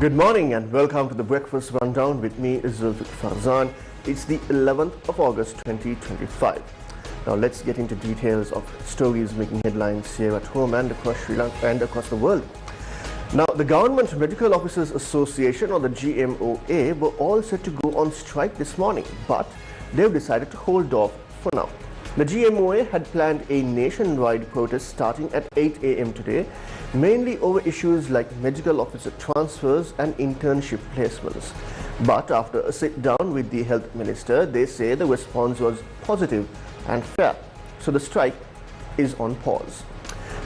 Good morning and welcome to the Breakfast Rundown with me, Zulfick Farzan. It's the 11th of August 2025. Now let's get into details of stories making headlines here at home and across Sri Lanka and across the world. Now, the Government Medical Officers Association, or the GMOA, were all set to go on strike this morning, but they've decided to hold off for now. The GMOA had planned a nationwide protest starting at 8 a.m. today, mainly over issues like medical officer transfers and internship placements. But after a sit-down with the health minister, they say the response was positive and fair, so the strike is on pause.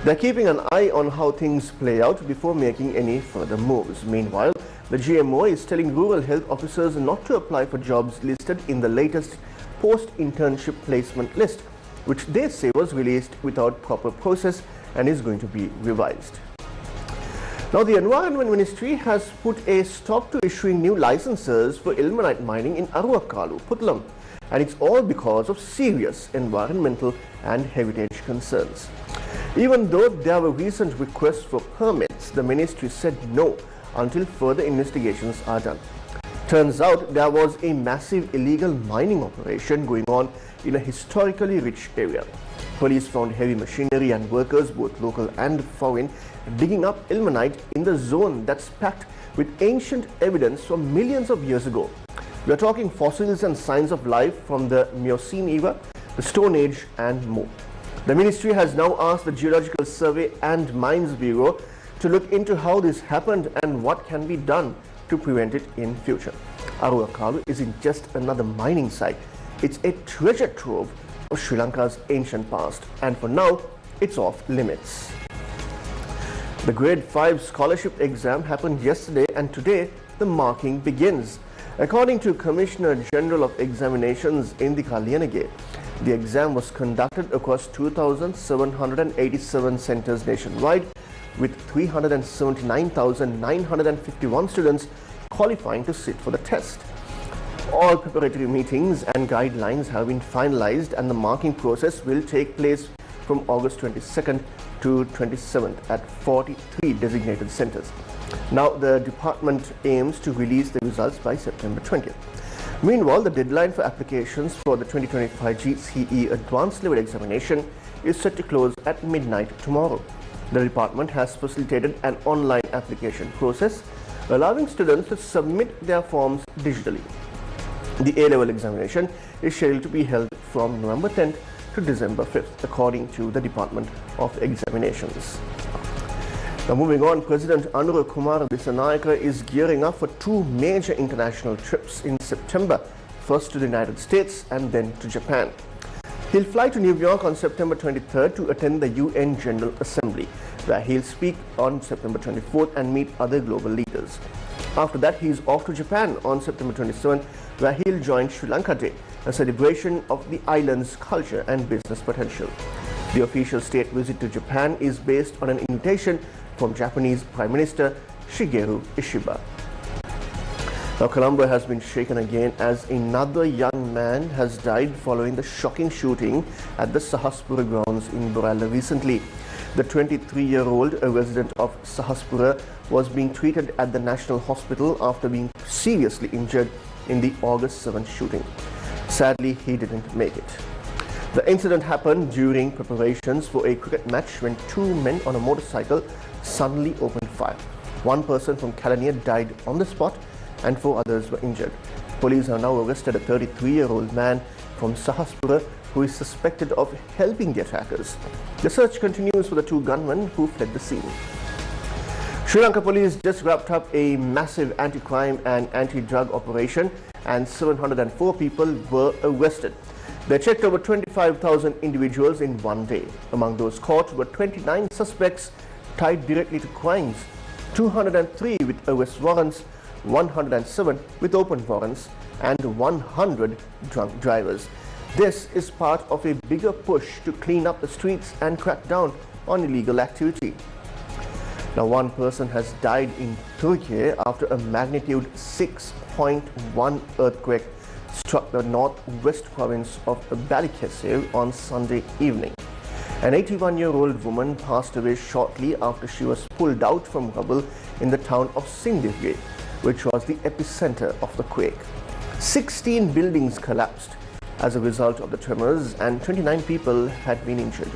They're keeping an eye on how things play out before making any further moves. Meanwhile, the GMOA is telling rural health officers not to apply for jobs listed in the latest post-internship placement list, which they say was released without proper process and is going to be revised. Now, the Environment Ministry has put a stop to issuing new licenses for ilmenite mining in Aruwakalu, Puttalam, and it's all because of serious environmental and heritage concerns. Even though there were recent requests for permits, the ministry said no until further investigations are done. Turns out there was a massive illegal mining operation going on in a historically rich area. Police found heavy machinery and workers, both local and foreign, digging up ilmenite in the zone that's packed with ancient evidence from millions of years ago. We are talking fossils and signs of life from the Miocene era, the Stone Age and more. The ministry has now asked the Geological Survey and Mines Bureau to look into how this happened and what can be done to prevent it in future. Aruwakalu isn't just another mining site, it's a treasure trove of Sri Lanka's ancient past, and for now, it's off limits. The Grade 5 scholarship exam happened yesterday, and today the marking begins. According to Commissioner General of Examinations Indika Liyanage, the exam was conducted across 2,787 centres nationwide, with 379,951 students qualifying to sit for the test. All preparatory meetings and guidelines have been finalized, and the marking process will take place from August 22nd to 27th at 43 designated centres. Now, the department aims to release the results by September 20th. Meanwhile, the deadline for applications for the 2025 GCE Advanced Level Examination is set to close at midnight tomorrow. The department has facilitated an online application process, allowing students to submit their forms digitally. The A-level examination is scheduled to be held from November 10th to December 5th, according to the Department of Examinations. Now, moving on, President Anura Kumar Dissanayake is gearing up for two major international trips in September, first to the United States and then to Japan. He'll fly to New York on September 23rd to attend the UN General Assembly, where he'll speak on September 24th and meet other global leaders. After that, he's off to Japan on September 27th, where he'll join Sri Lanka Day, a celebration of the island's culture and business potential. The official state visit to Japan is based on an invitation from Japanese Prime Minister Shigeru Ishiba. Now, Colombo has been shaken again as another young man has died following the shocking shooting at the Sahaspura grounds in Borala recently. The 23-year-old, a resident of Sahaspura, was being treated at the National Hospital after being seriously injured in the August 7th shooting. Sadly, he didn't make it. The incident happened during preparations for a cricket match when two men on a motorcycle suddenly opened fire. One person from Kalania died on the spot and four others were injured. Police have now arrested a 33-year-old man from Sahaspura who is suspected of helping the attackers. The search continues for the two gunmen who fled the scene. Sri Lanka police just wrapped up a massive anti-crime and anti-drug operation, and 704 people were arrested. They checked over 25,000 individuals in one day. Among those caught were 29 suspects tied directly to crimes, 203 with arrest warrants, 107 with open warrants, and 100 drunk drivers. This is part of a bigger push to clean up the streets and crack down on illegal activity. Now, one person has died in Turkey after a magnitude 6.1 earthquake struck the northwest province of Balikesir on Sunday evening. An 81-year-old woman passed away shortly after she was pulled out from rubble in the town of Sindhivge, which was the epicenter of the quake. 16 buildings collapsed as a result of the tremors and 29 people had been injured.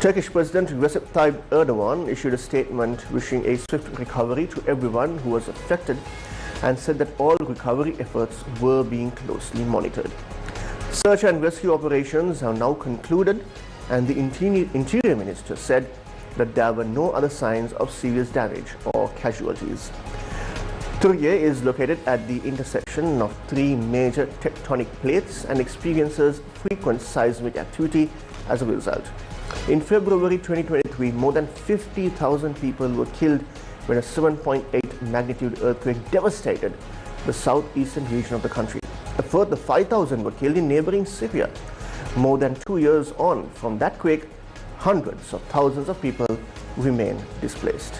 Turkish President Recep Tayyip Erdogan issued a statement wishing a swift recovery to everyone who was affected and said that all recovery efforts were being closely monitored. Search and rescue operations have now concluded, and the Interior Minister said that there were no other signs of serious damage or casualties. Turkey is located at the intersection of three major tectonic plates and experiences frequent seismic activity as a result. In February 2023, more than 50,000 people were killed when a 7.8 magnitude earthquake devastated the southeastern region of the country. A further 5,000 were killed in neighboring Syria. More than 2 years on from that quake, hundreds of thousands of people remain displaced.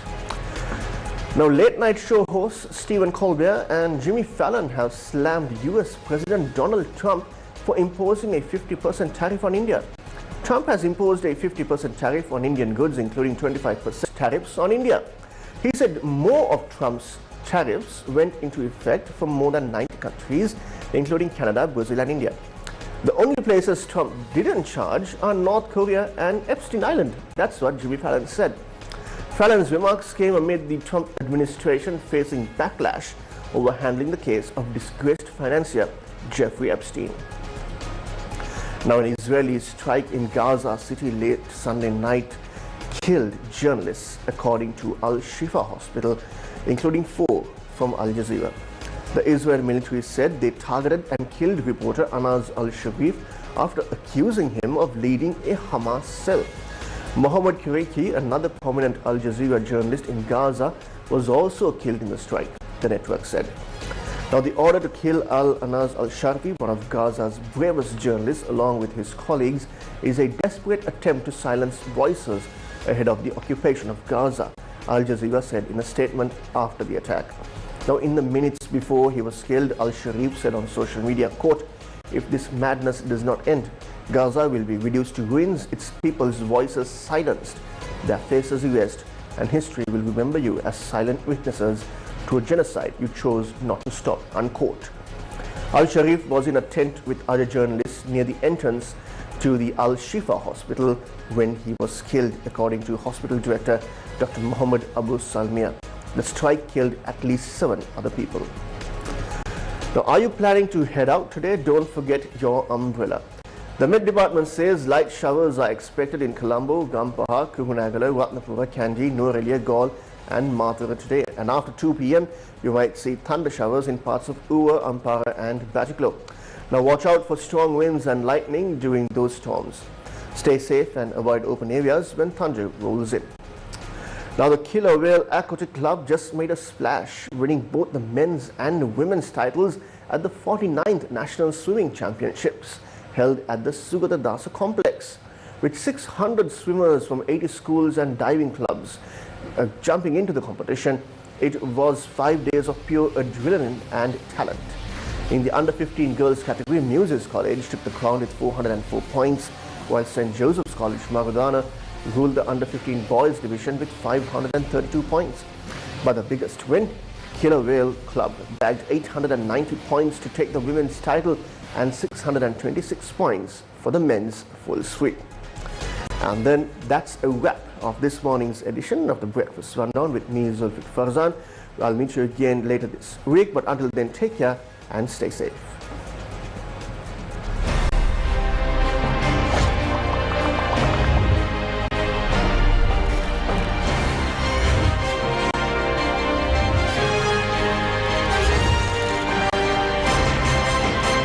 Now, late-night show hosts Stephen Colbert and Jimmy Fallon have slammed US President Donald Trump for imposing a 50% tariff on India. Trump has imposed a 50% tariff on Indian goods, including 25% tariffs on India. He said more of Trump's tariffs went into effect from more than 90 countries, including Canada, Brazil and India. The only places Trump didn't charge are North Korea and Epstein Island. That's what Jimmy Fallon said. Fallon's remarks came amid the Trump administration facing backlash over handling the case of disgraced financier Jeffrey Epstein. Now, an Israeli strike in Gaza City late Sunday night killed journalists, according to Al-Shifa Hospital, including 4 from Al Jazeera. The Israeli military said they targeted and killed reporter Anas al-Sharif after accusing him of leading a Hamas cell. Mohammed Kiriki, another prominent Al Jazeera journalist in Gaza, was also killed in the strike, the network said. Now, the order to kill Anas al-Sharfi, one of Gaza's bravest journalists, along with his colleagues, is a desperate attempt to silence voices ahead of the occupation of Gaza, Al Jazeera said in a statement after the attack. Now, in the minutes before he was killed, al-Sharif said on social media, quote, "If this madness does not end, Gaza will be reduced to ruins, its people's voices silenced, their faces erased, and history will remember you as silent witnesses to a genocide you chose not to stop," unquote. Al-Sharif was in a tent with other journalists near the entrance to the Al-Shifa hospital when he was killed, according to hospital director Dr. Mohammed Abu Salmiya. The strike killed at least 7 other people. Now, are you planning to head out today? Don't forget your umbrella. The Met Department says light showers are expected in Colombo, Gampaha, Kurunagala, Ratnapura, Kandy, Norelia, Gaul and Mathura today. And after 2 p.m, you might see thunder showers in parts of Uva, Ampara and Batticaloa. Now, watch out for strong winds and lightning during those storms. Stay safe and avoid open areas when thunder rolls in. Now, the Killer Whale Aquatic Club just made a splash, winning both the men's and women's titles at the 49th National Swimming Championships held at the Sugata Dasa complex. With 600 swimmers from 80 schools and diving clubs jumping into the competition, it was 5 days of pure adrenaline and talent. In the under-15 girls category, Muses College took the crown with 404 points, while St. Joseph's College, Magadana, ruled the under-15 boys division with 532 points. But the biggest win, Killer Whale Club bagged 890 points to take the women's title and 626 points for the men's full sweep. And then that's a wrap of this morning's edition of the Breakfast Rundown with me, Zulfick Farzan. I'll meet you again later this week, but until then, take care and stay safe.